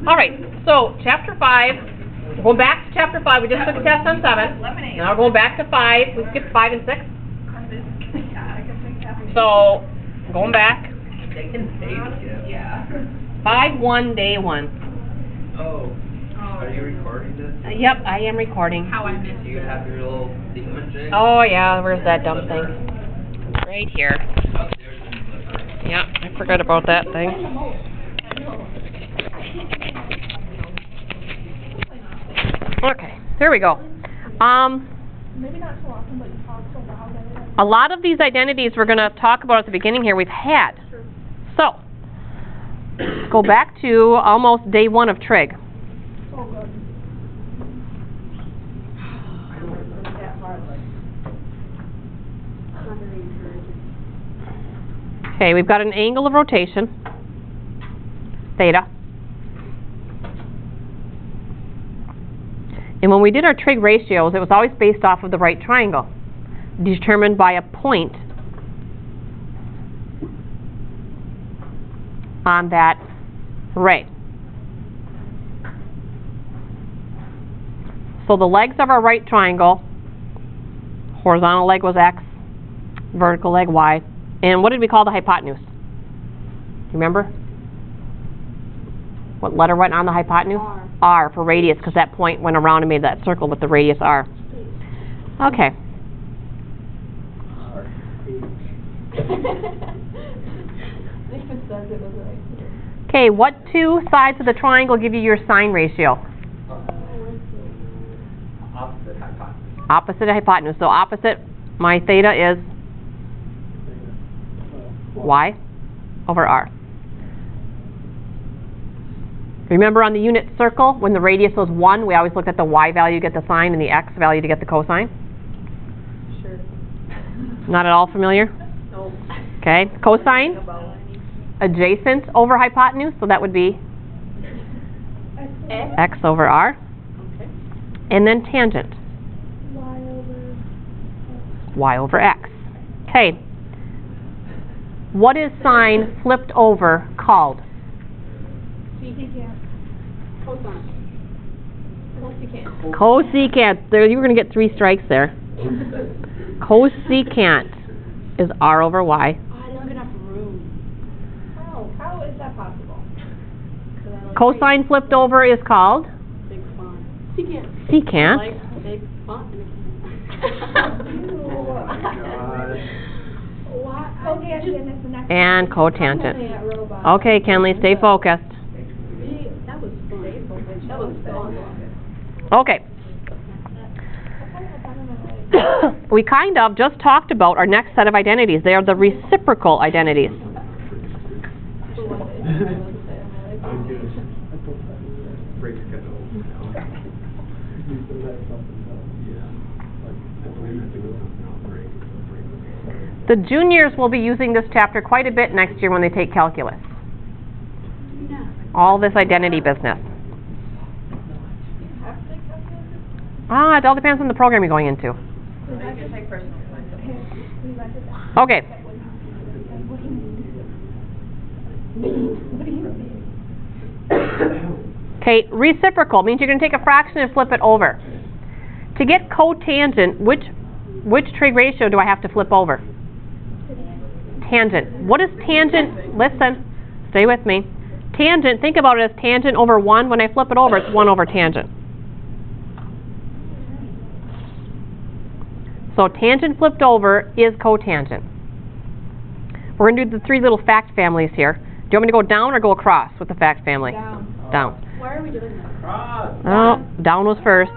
All right, so chapter 5, we're going back to chapter 5. We just took a test on 7. Now we're going back to 5. We skipped 5 and 6. So, going back. 5-1, day 1. Oh. Are you recording this? Yep, I am recording. How I missed Do you have your little thingamajig? Oh, yeah, where's that dumb thing? Right here. Oh, there's the flipper. Yeah, I forgot about that thing. Okay, here we go. Maybe not so often, but you talk so loud that it A lot of these identities we're going to talk about at the beginning here we've had. So, let's go back to almost day 1 of trig. so good. Okay, we've got an angle of rotation, theta. And when we did our trig ratios, it was always based off of the right triangle, determined by a point on that ray. So the legs of our right triangle, horizontal leg was x, vertical leg y. And what did we call the hypotenuse? Remember? What letter went on the hypotenuse? R. R for radius, because that point went around and made that circle with the radius R. Okay. Nathan says it was right. Okay, what two sides of the triangle give you your sine ratio? Opposite hypotenuse. Opposite hypotenuse. So opposite, my theta is y over r. Remember on the unit circle, when the radius was 1, we always looked at the y value to get the sine and the x value to get the cosine? Sure. Not at all familiar? No. Okay, cosine, adjacent over hypotenuse, so that would be x over r. Okay. And then tangent, y over x. Okay, what is sine flipped over called? Cosecant. There, you were going to get 3 strikes there. Cosecant is r over y. I don't have enough room. How is that possible? Cosine flipped over is called Big font. Secant. secant. Like big font. And cotangent. Okay, Kenley, stay focused. That was fun. That was fun. Okay. We kind of just talked about our next set of identities. They are the reciprocal identities. The juniors will be using this chapter quite a bit next year when they take calculus. All this identity business. It all depends on the program you're going into. Okay. Okay, reciprocal means you're going to take a fraction and flip it over. To get cotangent, which trig ratio do I have to flip over? Tangent. What is tangent? Listen, stay with me. Tangent, think about it as tangent over 1. When I flip it over, it's 1 over tangent. So tangent flipped over is cotangent. We're going to do the 3 little fact families here. Do you want me to go down or go across with the fact family? Down. Down. Why are we doing that? Oh, down was first.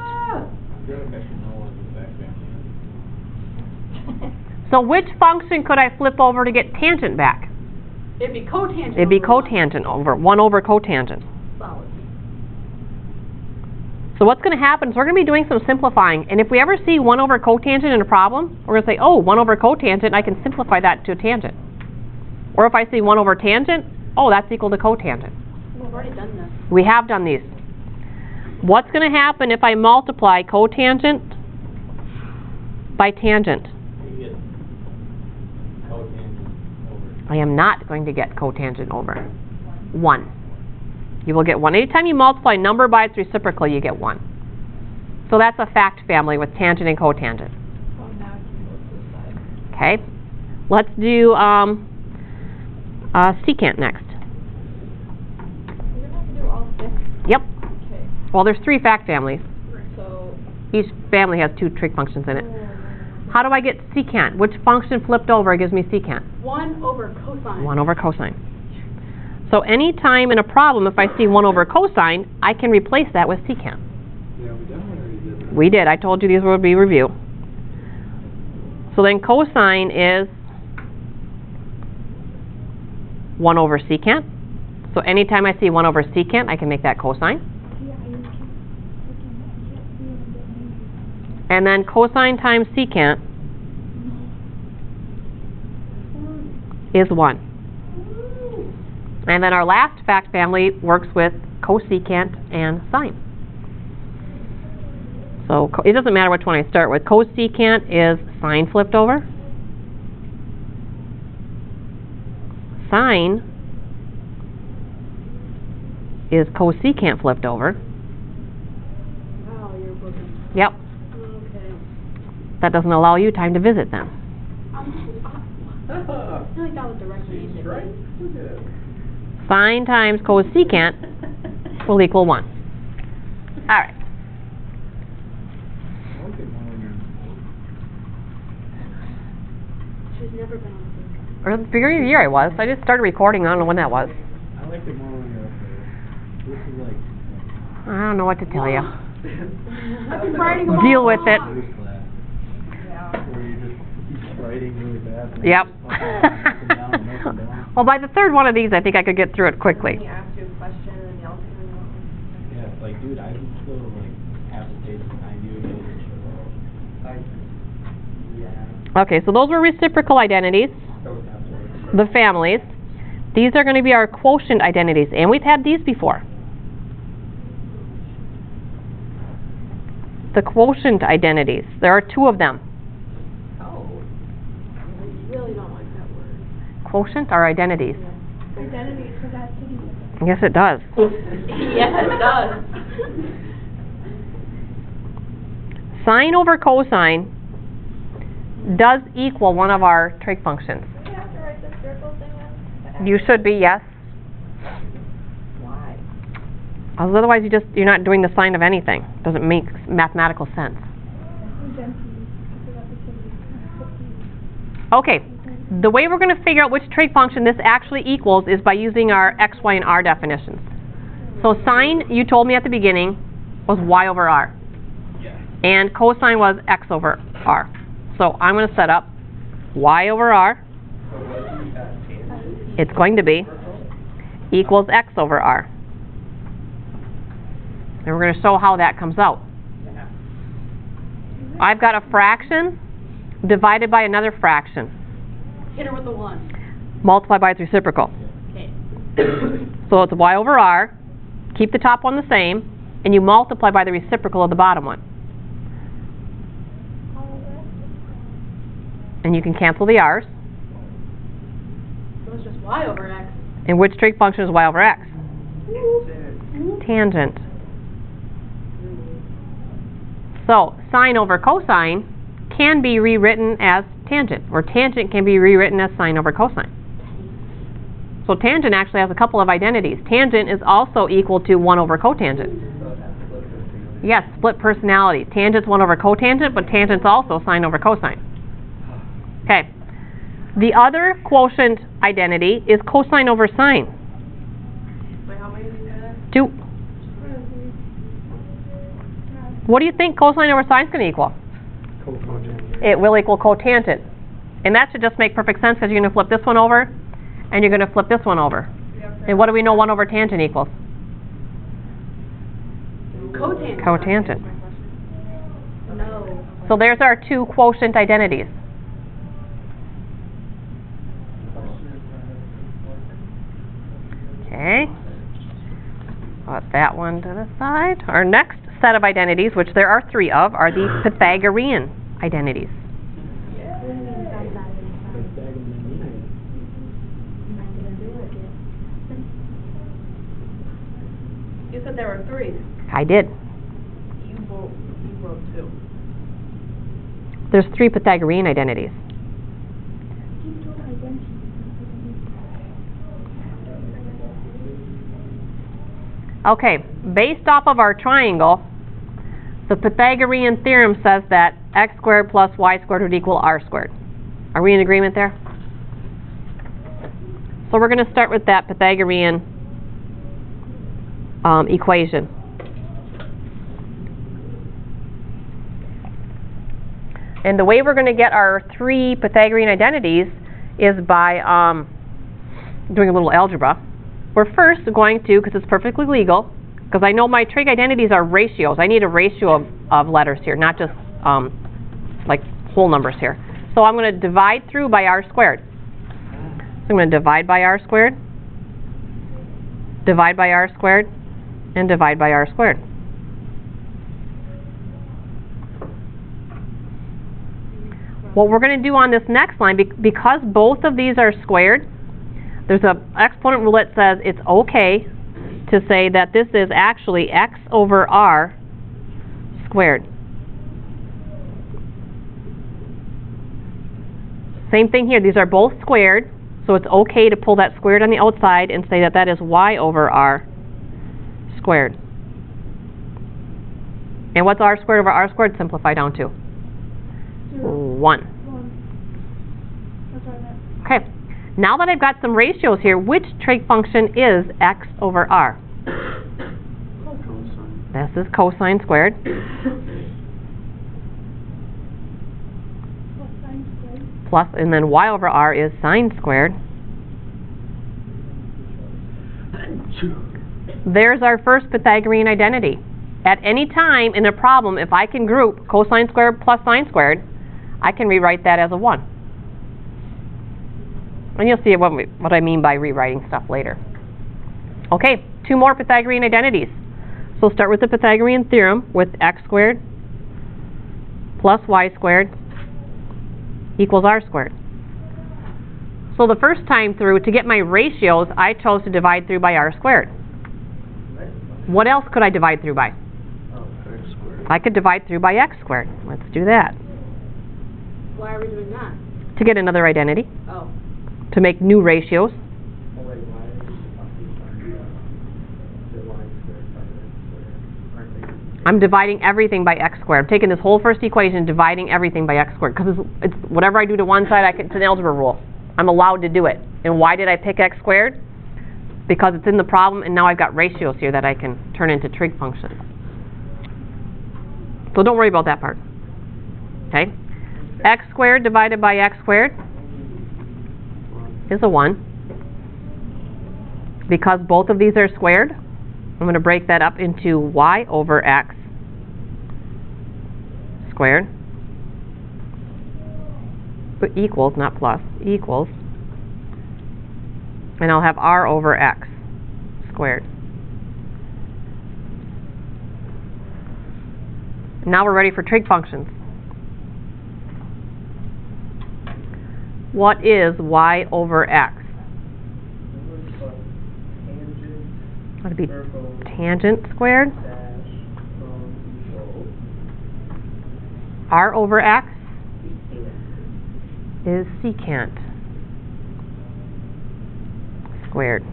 So which function could I flip over to get tangent back? It'd be cotangent. It'd be over cotangent over 1 over cotangent. Solid. So what's going to happen is we're going to be doing some simplifying. And if we ever see 1 over cotangent in a problem, we're going to say, oh, 1 over cotangent, I can simplify that to a tangent. Or if I see 1 over tangent, oh, that's equal to cotangent. We've already done this. We have done these. What's going to happen if I multiply cotangent by tangent? I am not going to get cotangent over 1. You will get 1. Anytime you multiply a number by its reciprocal, you get 1. So that's a fact family with tangent and cotangent. Oh, now I can go to the side. Okay. Let's do secant next. We're gonna have to do all 6. Yep. Okay. Well, there's 3 fact families. So. Each family has 2 trig functions in it. How do I get secant? Which function flipped over gives me secant? 1 over cosine. 1 over cosine. So anytime in a problem, if I see 1 over cosine, I can replace that with secant. Yeah, we definitely did that. We did. I told you these would be review. So then cosine is 1 over secant. So anytime I see 1 over secant, I can make that cosine. And then cosine times secant is 1. And then our last fact family works with cosecant and sine. So it doesn't matter which one I start with. Cosecant is sine flipped over. Sine is cosecant flipped over. Wow, you're booking. Yep. Okay. That doesn't allow you time to visit them. I feel like that was directly aimed at Right? me. Look at it. Sine times cosecant will equal 1. All right. I like it more when She's never been on the Or at the beginning of the year I was. I just started recording. I don't know when that was. I like it more when you're up there. This is like I don't know what to tell you. I've been writing them Deal all with it. along. this class, where you just keep writing really fast. and Yep. just up and down and up and down. Well, by the third one of these, I think I could get through it quickly. He asked you a question and the alternate. Yeah, like, dude, I would still like half the page behind you and Yeah. Okay, so those were reciprocal identities, the families. These are going to be our quotient identities, and we've had these before. The quotient identities. There are 2 of them. Oh. I really don't like that word. Quotient are identities. Identity, so that's to do with it. Yes, it does. Yes, it does. Sine over cosine does equal one of our trig functions. Do we have to write the circle thing in? You should be, yes. Why? Otherwise, you're not doing the sign of anything. Doesn't make mathematical sense. Okay, the way we're going to figure out which trig function this actually equals is by using our x, y, and r definitions. So sine, you told me at the beginning, was y over r. Yeah. And cosine was x over r. So I'm going to set up y over r, So what do you got, tangent? it's going to be, equals x over r. And we're going to show how that comes out. Yeah. I've got a fraction divided by another fraction, Hit her with the 1. multiplied by its reciprocal. Okay. So it's y over r, keep the top one the same, and you multiply by the reciprocal of the bottom one. And you can cancel the r's. So it's just y over x. And which trig function is y over x? Tangent. Tangent. So sine over cosine can be rewritten as tangent, or tangent can be rewritten as sine over cosine. So tangent actually has a couple of identities. Tangent is also equal to 1 over cotangent. So that's split personality. Yes, split personality. Tangent's 1 over cotangent, but tangent's also sine over cosine. Okay. The other quotient identity is cosine over sine. Wait, how many of these are there? 2. What do you think cosine over sine is going to equal? Cotangent. It will equal cotangent. And that should just make perfect sense because you're going to flip this one over and you're going to flip this one over. And what do we know 1 over tangent equals? Cotangent. Cotangent. No. So there's our 2 quotient identities. Okay. Put that one to the side. Our next set of identities, which there are 3 of, are the Pythagorean identities. there were 3. I did. You wrote 2. There's 3 Pythagorean identities. Okay, based off of our triangle, the Pythagorean theorem says that x squared plus y squared would equal r squared. Are we in agreement there? So we're going to start with that Pythagorean equation. And the way we're going to get our 3 Pythagorean identities is by doing a little algebra. We're first going to, because it's perfectly legal, because I know my trig identities are ratios. I need a ratio of letters here, not just like whole numbers here. So I'm going to divide through by r squared. So I'm going to divide by r squared, divide by r squared, and divide by r squared. What we're going to do on this next line, because both of these are squared, there's an exponent rule that says it's okay to say that this is actually x over r squared. Same thing here. These are both squared, so it's okay to pull that squared on the outside and say that that is y over r squared. And what's r squared over r squared simplify down to? 1. That's what I meant. Okay. Now that I've got some ratios here, which trig function is x over r? Cosine. This is cosine squared. Plus sine squared. Plus, and then y over r is sine squared. There's our first Pythagorean identity. At any time in a problem, if I can group cosine squared plus sine squared, I can rewrite that as a 1. And you'll see what I mean by rewriting stuff later. Okay, 2 more Pythagorean identities. So we'll start with the Pythagorean theorem with x squared plus y squared equals r squared. So the first time through, to get my ratios, I chose to divide through by r squared. What else could I divide through by? X squared. I could divide through by x squared. Let's do that. Why are we doing that? To get another identity, Oh. to make new ratios. Oh, wait, why is the y squared by x squared? Aren't they? I'm dividing everything by x squared. I'm taking this whole first equation, dividing everything by x squared. Because it's whatever I do to one side, it's an algebra rule. I'm allowed to do it. And why did I pick x squared? Because it's in the problem, and now I've got ratios here that I can turn into trig functions. So don't worry about that part. Okay? X squared divided by x squared is a 1. Because both of these are squared, I'm going to break that up into y over x squared equals, not plus, equals, and I'll have r over x squared. Now we're ready for trig functions. What is y over x? Tangent, That'd be circle, tangent squared. dash, from, equal, R over x secant. is secant squared.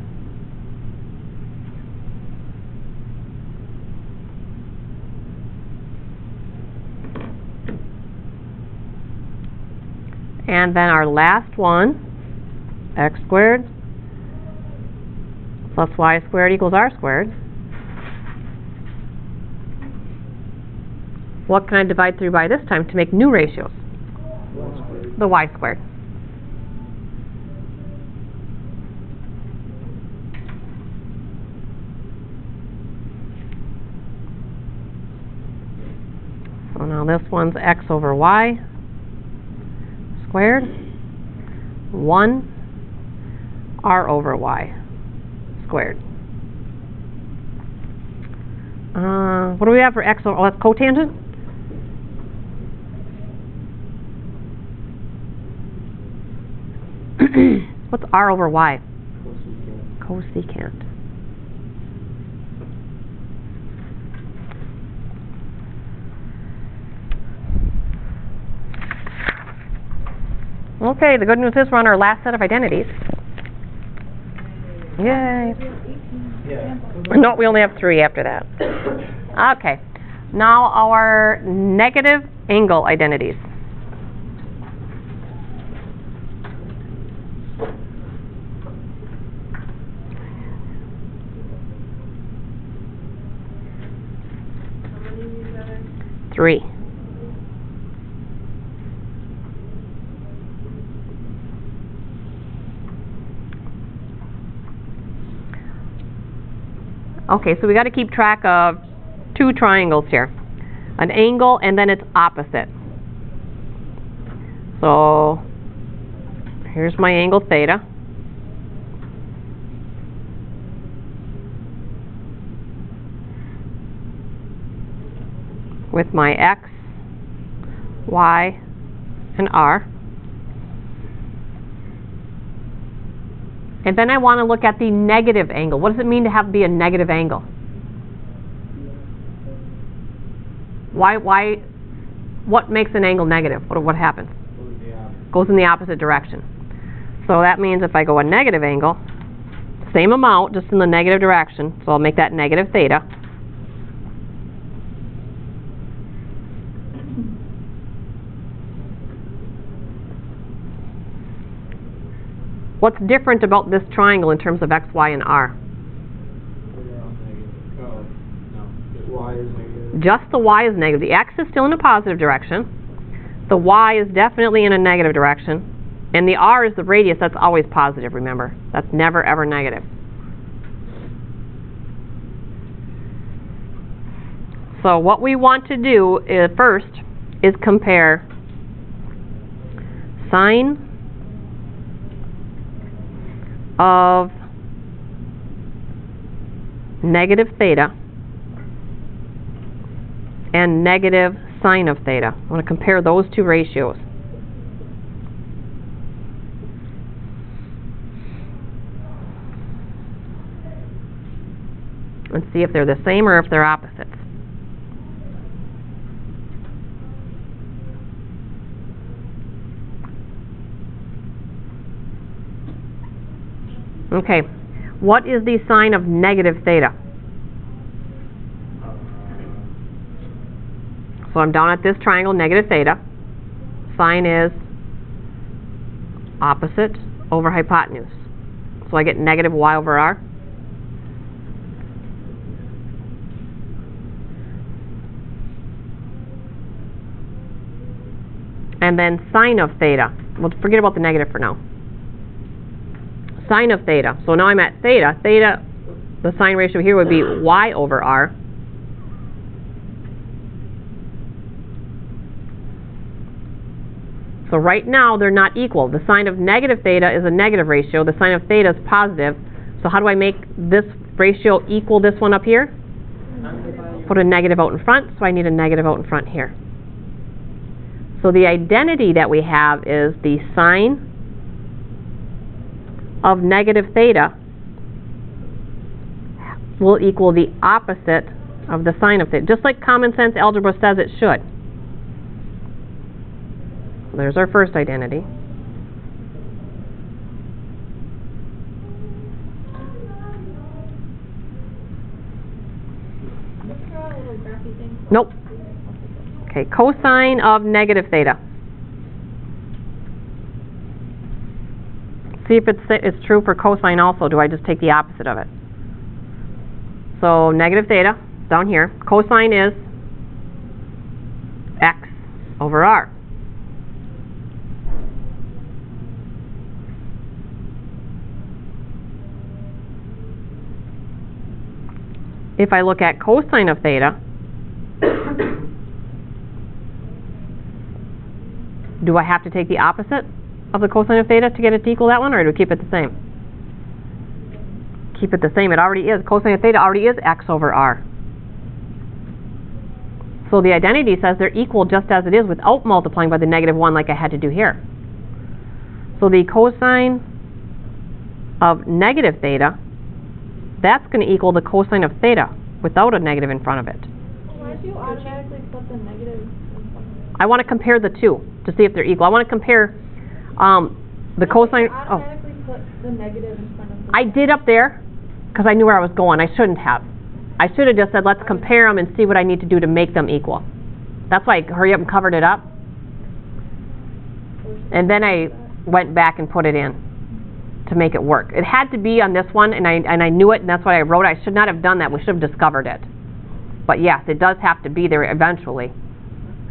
And then our last one, x squared plus y squared equals r squared. What can I divide through by this time to make new ratios? Y squared. The y squared. So now this one's x over y squared, 1 r over y squared. What do we have for x over, oh, that's cotangent? What's r over y? Cosecant. Cosecant. Okay, the good news is we're on our last set of identities. Yay. Yeah. No, we only have 3 after that. Okay, now our negative angle identities. How many of you got it? 3. Okay, so we got to keep track of 2 triangles here. An angle and then its opposite. So here's my angle theta. With my x, y, and r. And then I want to look at the negative angle. What does it mean to be a negative angle? What makes an angle negative? What happens? Goes in the opposite direction. So that means if I go a negative angle, same amount, just in the negative direction, so I'll make that negative theta. What's different about this triangle in terms of x, y, and r? Y is negative. Just the y is negative. The x is still in a positive direction. The y is definitely in a negative direction. And the r is the radius. That's always positive, remember. That's never, ever negative. So what we want to do is, first is compare sine of negative theta and negative sine of theta. I want to compare those 2 ratios. And see if they're the same or if they're opposites. Okay, what is the sine of negative theta? So I'm down at this triangle, negative theta. Sine is opposite over hypotenuse. So I get negative y over r. And then sine of theta. Well, forget about the negative for now. Sine of theta. So now I'm at theta. Theta, the sine ratio here would be y over r. So right now they're not equal. The sine of negative theta is a negative ratio. The sine of theta is positive. So how do I make this ratio equal this one up here? Put a negative out in front, so I need a negative out in front here. So the identity that we have is the sine of negative theta will equal the opposite of the sine of theta, just like common sense algebra says it should. There's our first identity. Nope. Okay, cosine of negative theta. See if it's true for cosine also. Do I just take the opposite of it? So negative theta, down here. Cosine is x over r. If I look at cosine of theta, do I have to take the opposite of the cosine of theta to get it to equal that one, or do we keep it the same? Keep it the same. It already is. Cosine of theta already is x over r. So the identity says they're equal just as it is without multiplying by the negative 1 like I had to do here. So the cosine of negative theta, that's going to equal the cosine of theta without a negative in front of it. Why do you automatically put the negative in front of it? I want to compare the two to see if they're equal. I want to compare The cosine, You oh, automatically put the negative in front of the... I did up there, because I knew where I was going. I shouldn't have. I should have just said, let's compare them and see what I need to do to make them equal. That's why I hurry up and covered it up. And then I went back and put it in to make it work. It had to be on this one, and I knew it, and that's why I wrote it. I should not have done that. We should have discovered it. But yes, it does have to be there eventually.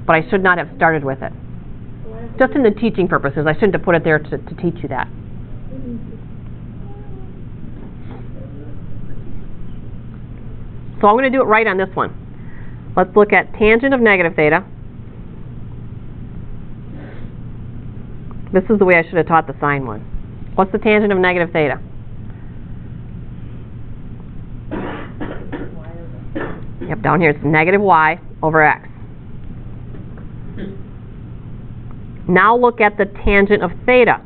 But I should not have started with it. Just in the teaching purposes. I shouldn't have put it there to teach you that. So I'm going to do it right on this one. Let's look at tangent of negative theta. This is the way I should have taught the sine one. What's the tangent of negative theta? Yep, down here it's negative y over x. Now look at the tangent of theta.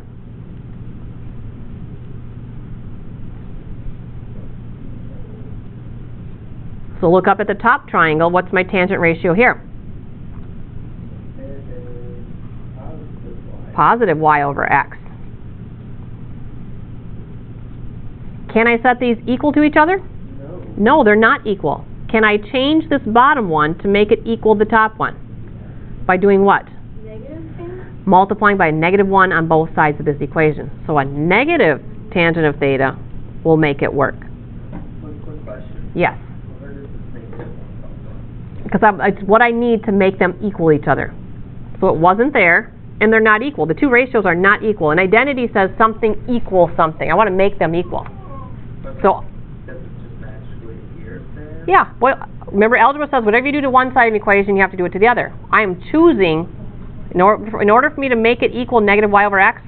So look up at the top triangle. What's my tangent ratio here? Positive y over x. Can I set these equal to each other? No. No, they're not equal. Can I change this bottom one to make it equal the top one? By doing what? Negative thing? Multiplying by -1 on both sides of this equation. So a negative tangent of theta will make it work. One quick question. Yes. Where does this negative one come from? Because it's what I need to make them equal each other. So it wasn't there, and they're not equal. The two ratios are not equal. An identity says something equals something. I want to make them equal. So, Does it just magically appear there? yeah. Well, remember, algebra says whatever you do to one side of an equation, you have to do it to the other. I am choosing, in order for me to make it equal negative y over x,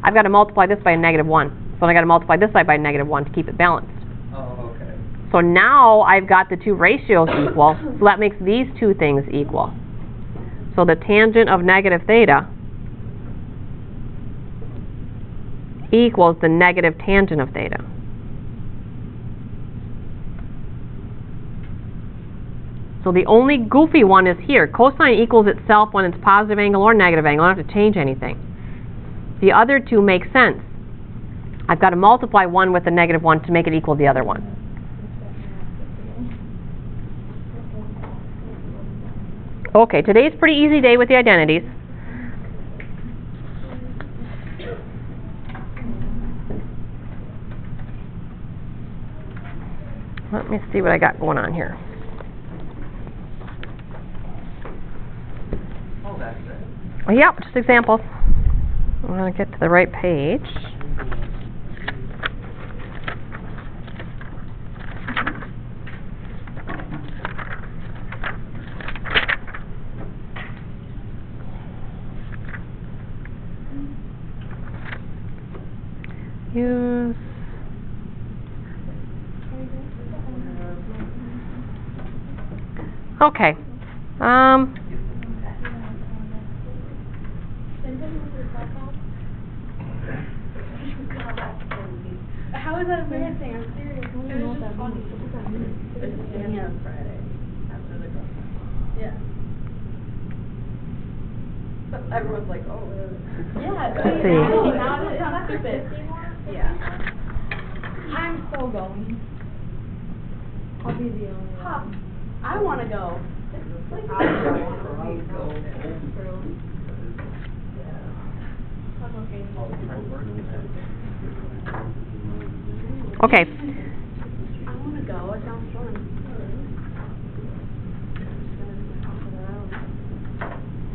I've got to multiply this by a -1. So I've got to multiply this side by a -1 to keep it balanced. Oh, okay. So now I've got the two ratios equal, so that makes these two things equal. So the tangent of negative theta equals the negative tangent of theta. So the only goofy one is here. Cosine equals itself when it's positive angle or negative angle. I don't have to change anything. The other two make sense. I've got to multiply one with the -1 to make it equal the other one. Okay, today's a pretty easy day with the identities. Let me see what I got going on here. Oh, that's it. Well, yep, just examples. I'm going to get to the right page. Use. Okay. How is that embarrassing? I'm serious. I don't even know what that means. It's on Friday, after the girls. Yeah. So everyone's like, oh, really? Yeah. Let's see. Now it sounds stupid. Yeah. I'm so going. I'll be the only Huh. one. I wanna go. It's like, I'll go. I'm okay. Okay. I wanna go, it sounds fun.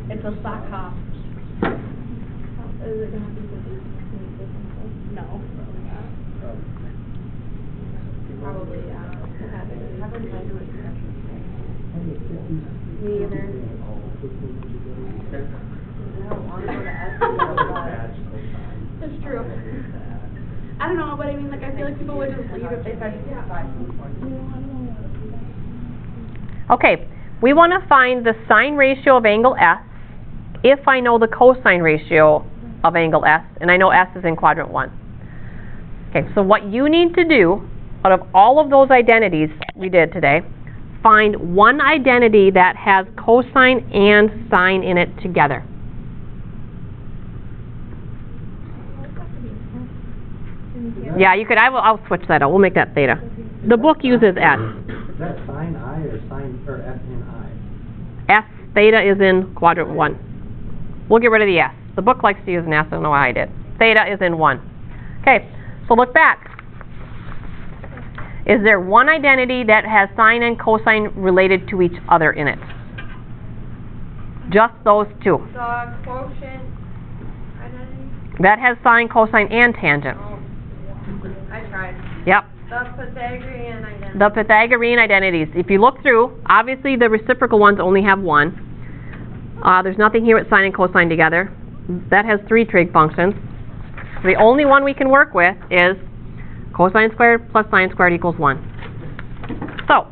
It's a sock hop. Is it gonna be the difference? No, probably not. Probably, yeah. Haven't tried to Me either. I don't wanna go to That's true. I don't know, but I mean, like, I feel like people would just leave if they started to fight. Okay, we want to find the sine ratio of angle S if I know the cosine ratio of angle S, and I know S is in quadrant 1. Okay, so what you need to do, out of all of those identities we did today, find one identity that has cosine and sine in it together. Yeah, you could, I'll switch that out, we'll make that theta. The book uses S. Is that sine I or sine, or S in I? S, theta is in quadrant 1. We'll get rid of the S. The book likes to use an S, I don't know why I did. Theta is in 1. Okay, so look back. Is there one identity that has sine and cosine related to each other in it? Just those two. The quotient identity? That has sine, cosine, and tangent. Oh, I tried. Yep. The Pythagorean identity. The Pythagorean identities. If you look through, obviously the reciprocal ones only have one. There's nothing here with sine and cosine together. That has 3 trig functions. The only one we can work with is cosine squared plus sine squared equals 1. So,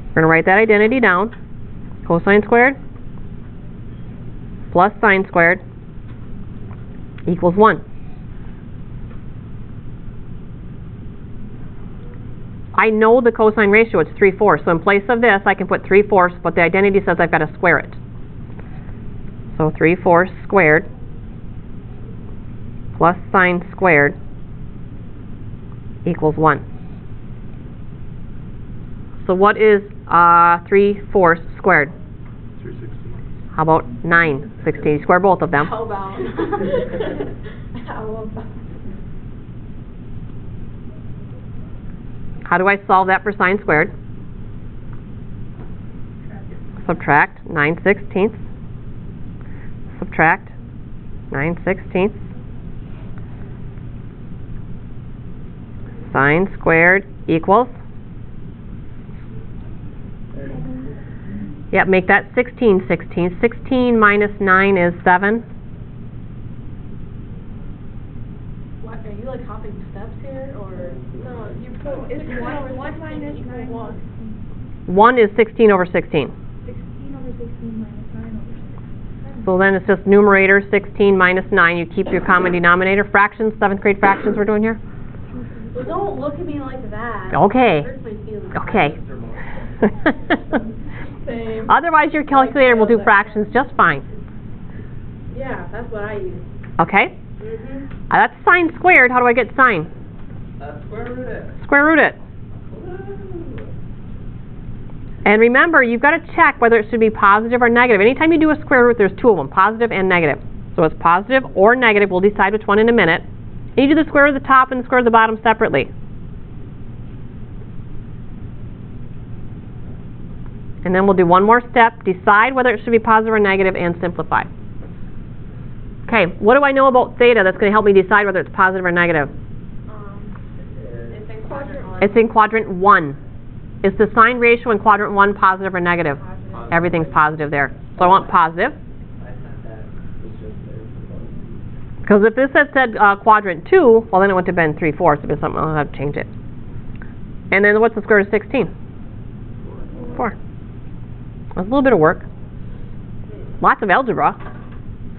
we're going to write that identity down. Cosine squared plus sine squared equals 1. I know the cosine ratio, it's 3/4. So in place of this, I can put 3/4, but the identity says I've got to square it. So 3/4 squared plus sine squared equals 1. So what is 3/4 squared? 316. How about 9/16? Square both of them. How about? How about? How do I solve that for sine squared? Subtract 9/16. Subtract 9/16. Sine squared equals? Yep, make that 16/16. 16 minus 9 is 7. What, are you like hopping steps here, or? No, you put, it's 1 minus 9. 1 is 16 over 16. 16 over 16 minus 9 over 6. So then it's just numerator 16 minus 9. You keep your common denominator. Fractions, 7th grade fractions we're doing here? Well, don't look at me like that. Okay. It hurts my feelings. Okay. Same. Otherwise your calculator will do fractions just fine. Yeah, that's what I use. Okay? Mhm. That's sine squared. How do I get sine? Square root it. Square root it. And remember, you've got to check whether it should be positive or negative. Anytime you do a square root, there's 2 of them, positive and negative. So it's positive or negative. We'll decide which one in a minute. And you do the square of the top and the square of the bottom separately. And then we'll do one more step, decide whether it should be positive or negative, and simplify. Okay, what do I know about theta that's going to help me decide whether it's positive or negative? It's in quadrant 1. It's in quadrant 1. Is the sine ratio in quadrant 1 positive or negative? Everything's positive there. So I want positive. I thought that was just there for both. Because if this had said quadrant 2, well then it would have been 3/4. It'd be something, I'll have to change it. And then what's the square root of 16? 4. That's a little bit of work. Lots of algebra.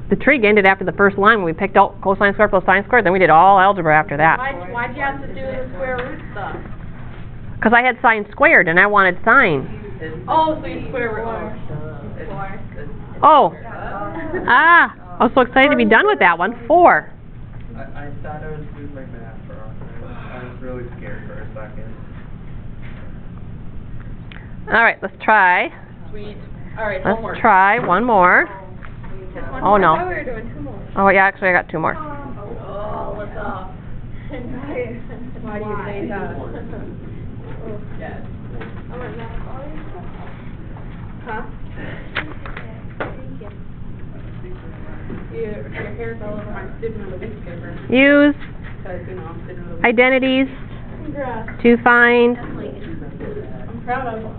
The trig ended after the first line when we picked out cosine squared plus sine squared. Then we did all algebra after that. Why'd you have to do the square root stuff? Because I had sine squared and I wanted sine. Oh, so you square root. Oh. Ah. I was so excited to be done with that one. 4. I thought I was doing my math wrong. I was really scared for a second. All right, let's try. Sweet. All right, Let's homework. try one more. Oh I thought we no. were doing 2 more. Oh yeah, actually I got 2 more. Oh, what's up? Why do you say that? Yes. I'm like, no, Huh? Your hair's all over my sitting on the newspaper. Use Because, you know, I'm sitting on the identities congrats. to find I'm proud of them.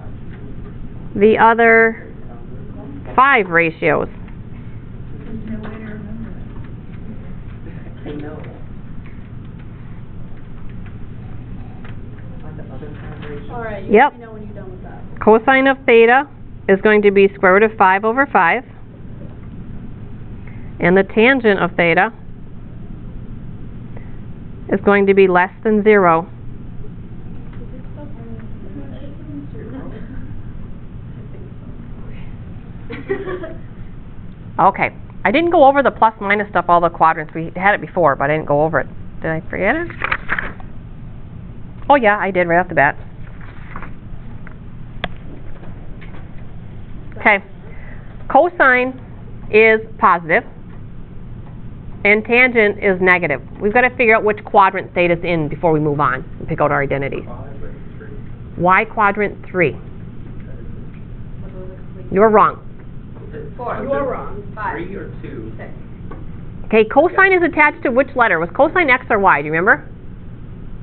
the other 5 ratios. I know. On the other side ratio. All right, you Yep. let me know when you're done with that. Cosine of theta is going to be square root of 5 over 5. And the tangent of theta is going to be less than 0. Okay. I didn't go over the plus minus stuff, all the quadrants. We had it before, but I didn't go over it. Did I forget it? Oh yeah, I did right off the bat. Okay. Cosine is positive and tangent is negative. We've got to figure out which quadrant state it's in before we move on and pick out our identities. 5 and 3. Why quadrant 3? You're wrong. Four. You are wrong. 5. 3 or 2? 6. Okay, cosine is attached to which letter? Was cosine X or Y? Do you remember?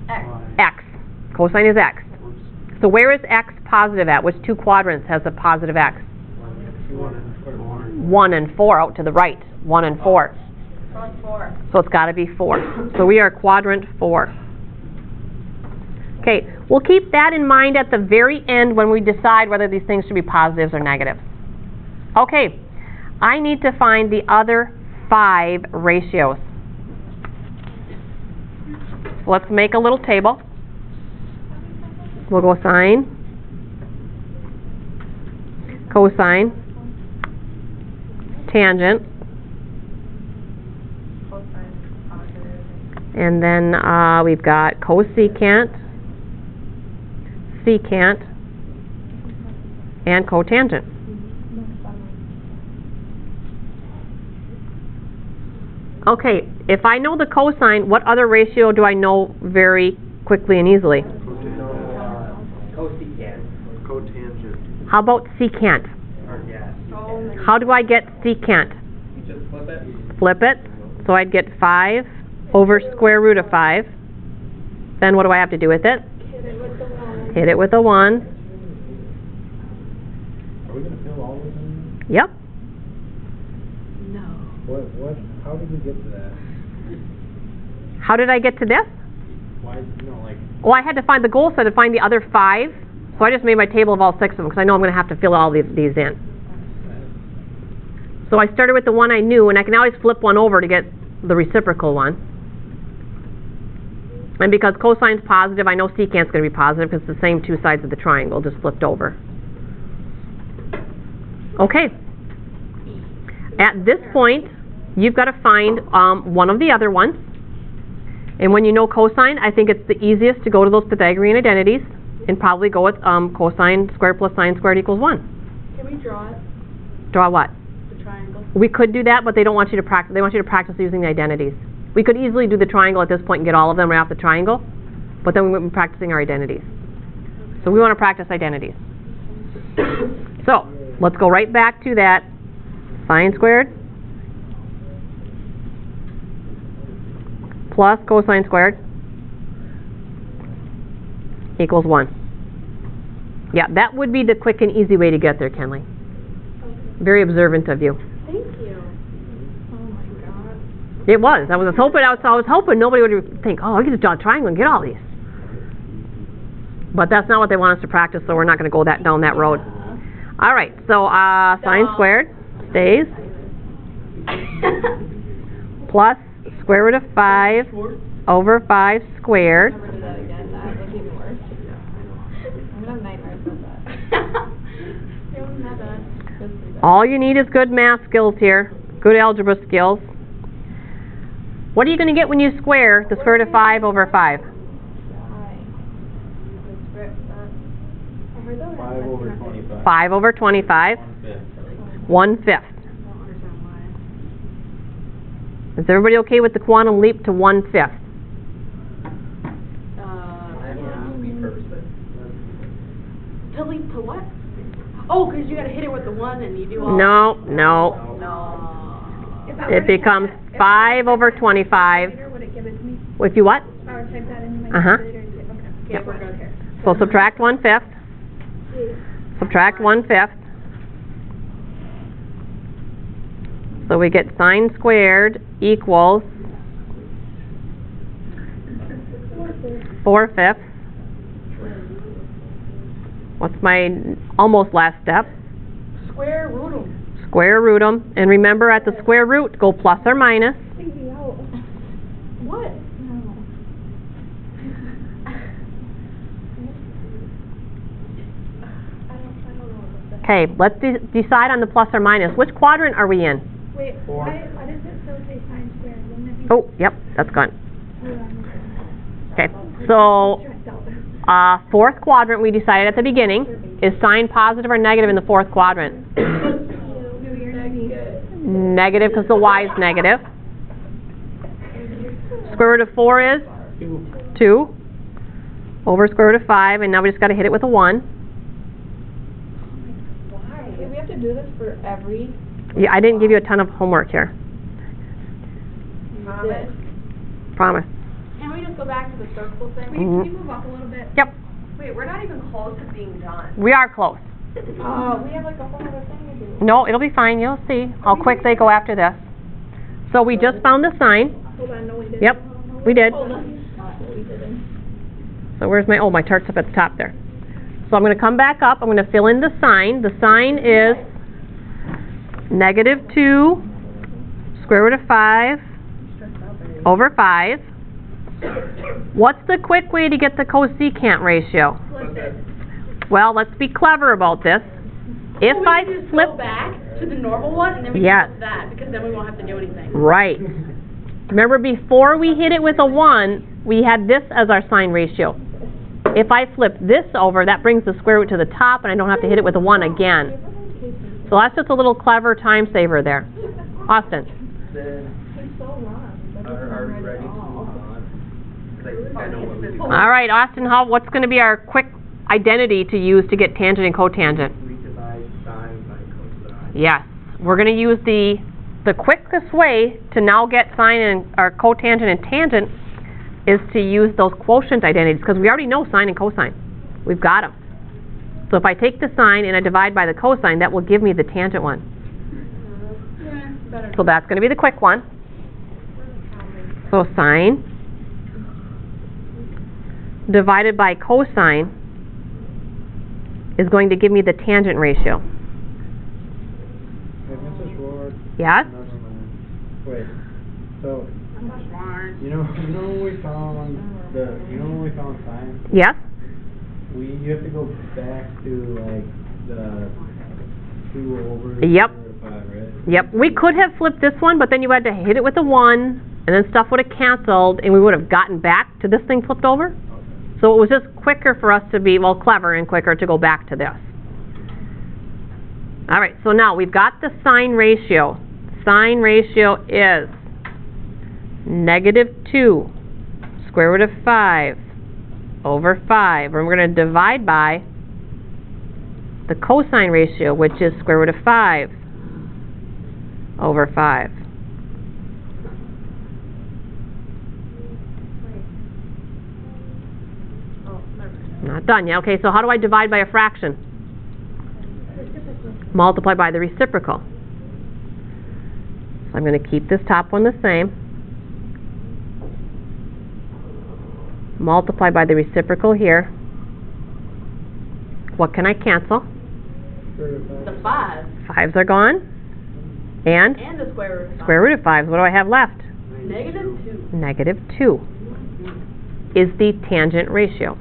X. X. Cosine is X. So where is X positive at? Which two quadrants has a positive X? 1 and 4. 1 and 4 out to the right. 1 and 4. So it's 4. So it's got to be 4. So we are quadrant 4. Okay, we'll keep that in mind at the very end when we decide whether these things should be positives or negatives. Okay, I need to find the other 5 ratios. So let's make a little table. We'll go sine, cosine, tangent, Cosine is positive. and then we've got cosecant, secant, and cotangent. Okay, if I know the cosine, what other ratio do I know very quickly and easily? Cosecant. Cotangent. How about secant? Or, yeah. How do I get secant? You just flip it. Flip it, so I'd get 5 over square root of 5. Then what do I have to do with it? Hit it with the one. Hit it with a 1. Are we gonna fill all of them? Yep. How did we get to that? How did I get to this? Why, like, Well, I had to find the goal set to find the other 5. So I just made my table of all 6 of them because I know I'm going to have to fill all these in. So I started with the one I knew, and I can always flip one over to get the reciprocal one. And because cosine's positive, I know secant's going to be positive because it's the same two sides of the triangle, just flipped over. Okay. At this point, you've got to find one of the other ones. And when you know cosine, I think it's the easiest to go to those Pythagorean identities and probably go with cosine squared plus sine squared equals 1. Can we draw it, Draw what? the triangle? We could do that, but they don't want you to practice. They want you to practice using the identities. We could easily do the triangle at this point and get all of them right off the triangle, but then we wouldn't be practicing our identities. So we want to practice identities. So let's go right back to that sine squared plus cosine squared equals 1. Yeah, that would be the quick and easy way to get there, Kenley. Very observant of you. Thank you. Oh my god. It was. I was hoping nobody would think, oh, I can just draw a triangle and get all these. But that's not what they want us to practice, so we're not going to go down that road. All right, so sine squared stays plus square root of 5 over 5 squared. Never do that again. That was even worse. I'm gonna have nightmares about that. You don't have that. All you need is good math skills here, good algebra skills. What are you going to get when you square the square root of 5 over 5? 5 over 25. 5 over 25, 1/5. I don't understand why. Is everybody okay with the quantum leap to 1/5? I want to be perfect. To leap to what? Oh, because you gotta hit it with the 1 and you do all. No. No. It becomes 5 over 25. Would it give it to me? If you what? If I would type that into my Uh-huh. calculator and get, okay. Yep. We're good here. So subtract 1/5. Subtract 1/5. So we get sine squared equals 4/5. What's my almost last step? Square root 'em. Square root them. And remember, at the square root, go plus or minus. Easy out. What? No. I don't know what this is. Okay, let's decide on the plus or minus. Which quadrant are we in? Wait, Four. why does it still say sine squared? Wouldn't it be? Oh, yep, that's gone. Hold on. Okay, so Stressed out. Fourth quadrant, we decided at the beginning, is sign positive or negative in the fourth quadrant. Negative because the y is negative. Square root of 4 is 2 over square root of 5, and now we just got to hit it with a 1. Do we have to do this for every? Yeah, I didn't give you a ton of homework here. Promise. Promise. Can we just go back to the circle thing? Wait, can you move up a little bit? Yep, Wait, we're not even close to being done. we are close. We have like a whole other thing to do. No, it'll be fine. You'll see how quick they go after this. So we just found the sign. Hold on, no, we didn't. Yep, we did. Hold on. We didn't. So where's my, oh, my chart's up at the top there. So I'm going to come back up. I'm going to fill in the sign. The sign is negative 2 square root of 5 over 5. What's the quick way to get the cosecant ratio? Well, let's be clever about this. If So we I can just flip... go back to the normal one, and then we Yes. can flip that, because then we won't have to do anything. Right. Remember, before we hit it with a 1, we had this as our sign ratio. If I flip this over, that brings the square root to the top, and I don't have to hit it with a 1 again. So that's just a little clever time saver there. Austin? Then, It's so long. are we ready to move on? 'Cause I think I know what we do. All right, Austin, what's going to be our quick identity to use to get tangent and cotangent? We divide sine by cosine. Yes, we're going to use the quickest way to now get sine and or cotangent and tangent is to use those quotient identities, because we already know sine and cosine. We've got them. So if I take the sine and I divide by the cosine, that will give me the tangent one. So that's going to be the quick one. So sine divided by cosine is going to give me the tangent ratio. Hey, Mrs. Ward. Yes? Never mind. Wait, so, you know when we found sine? Yes? You have to go back to like the 2 over Yep. 5, right? Yep. We could have flipped this one, but then you had to hit it with a 1, and then stuff would have canceled, and we would have gotten back to this thing flipped over. So it was just quicker for us to be, well, clever and quicker to go back to this. All right, so now we've got the sine ratio. Sine ratio is negative 2 square root of 5 over 5. And we're going to divide by the cosine ratio, which is square root of 5 over 5. Not done yet. Okay, so how do I divide by a fraction? Multiply by the reciprocal. So I'm going to keep this top one the same. Multiply by the reciprocal here. What can I cancel? The 5, 5s are gone. And and the square root of 5. square root of 5s. What do I have left? Negative 2. Negative 2 is the tangent ratio.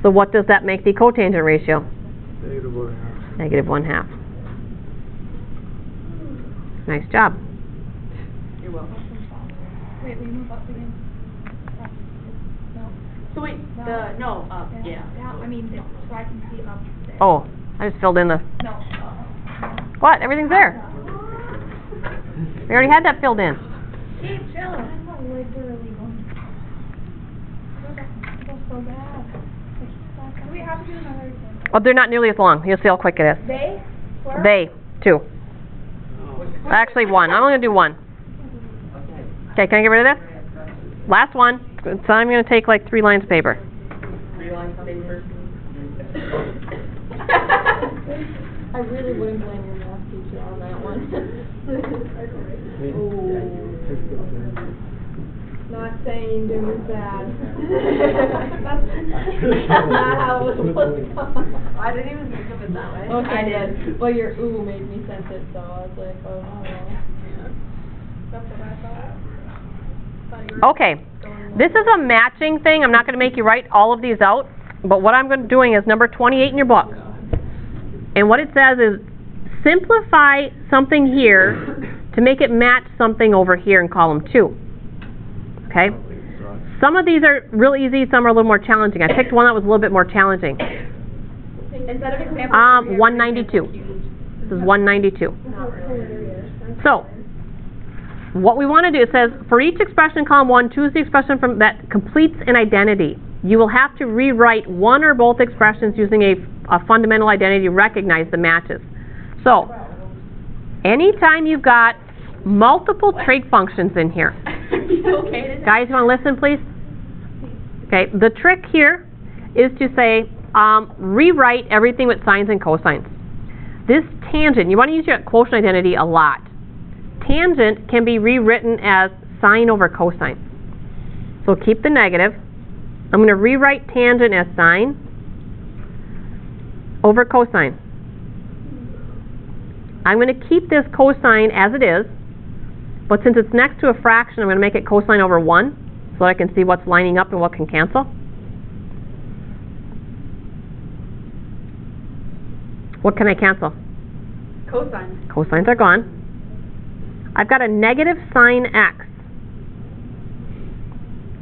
So what does that make the cotangent ratio? Negative 1/2. Negative 1/2. Nice job. You're welcome. Wait, will you move up again? No. So wait, yeah. Down, I mean, so I can see up there. Oh, I just filled in the... No. What? Everything's there. We already had that filled in. Keep chilling. I'm not literally going. That's so bad. Do we have to do another exam? Oh, they're not nearly as long. You'll see how quick it is. They? Where? They, 2. Actually, 1. I'm only going to do 1. Okay, can I get rid of this? Last one. So I'm going to take like 3 lines of paper. 3 lines of paper. I really wouldn't blame your math teacher on that one. Not saying Jim is bad. That's not how it was supposed to go. I didn't even think of it that way. Okay, I did. then. Well, your ooh made me sense it, so I was like, oh no. That's what I thought. Okay, this is a matching thing. I'm not going to make you write all of these out, but what I'm going to doing is number 28 in your book. And what it says is simplify something here to make it match something over here in column 2. Okay? Some of these are real easy, some are a little more challenging. I picked one that was a little bit more challenging. Instead of example. 192. This is 192. So, what we want to do, it says, for each expression in column 1, choose the expression from that completes an identity. You will have to rewrite one or both expressions using a fundamental identity to recognize the matches. So, anytime you've got multiple trig functions in here, Okay. guys, you want to listen, please? Okay, the trick here is to say, rewrite everything with sines and cosines. This tangent, you want to use your quotient identity a lot. Tangent can be rewritten as sine over cosine. So keep the negative. I'm going to rewrite tangent as sine over cosine. I'm going to keep this cosine as it is, but since it's next to a fraction, I'm going to make it cosine over 1 so that I can see what's lining up and what can cancel. What can I cancel? Cosine. Cosines are gone. I've got a negative sine x.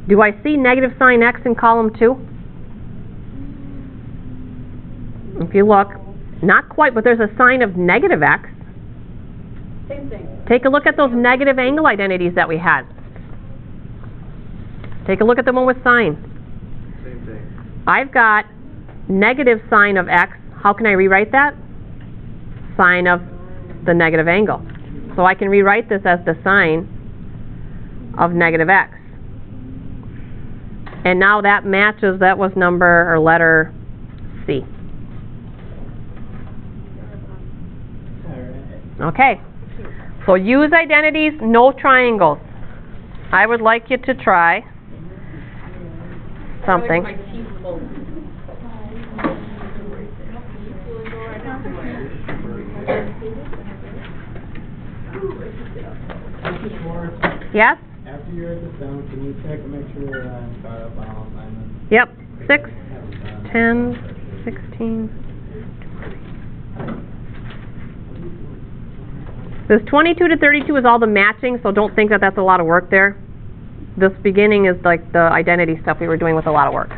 Do I see negative sine x in column 2? If you look, not quite, but there's a sign of negative x. Same thing. Take a look at those negative angle identities that we had. Take a look at the one with sine. Same thing. I've got negative sine of x. How can I rewrite that? Sine of the negative angle. So I can rewrite this as the sine of negative x. And now that matches, that was number or letter C. Okay. So use identities, no triangles. I would like you to try something. My teeth full. Yes? After you write this down, can you check and make sure I'm caught up on all assignments? Yep. 6, Haven't done. 10, 16. This 22 to 32 is all the matching, so don't think that that's a lot of work there. This beginning is like the identity stuff we were doing with a lot of work.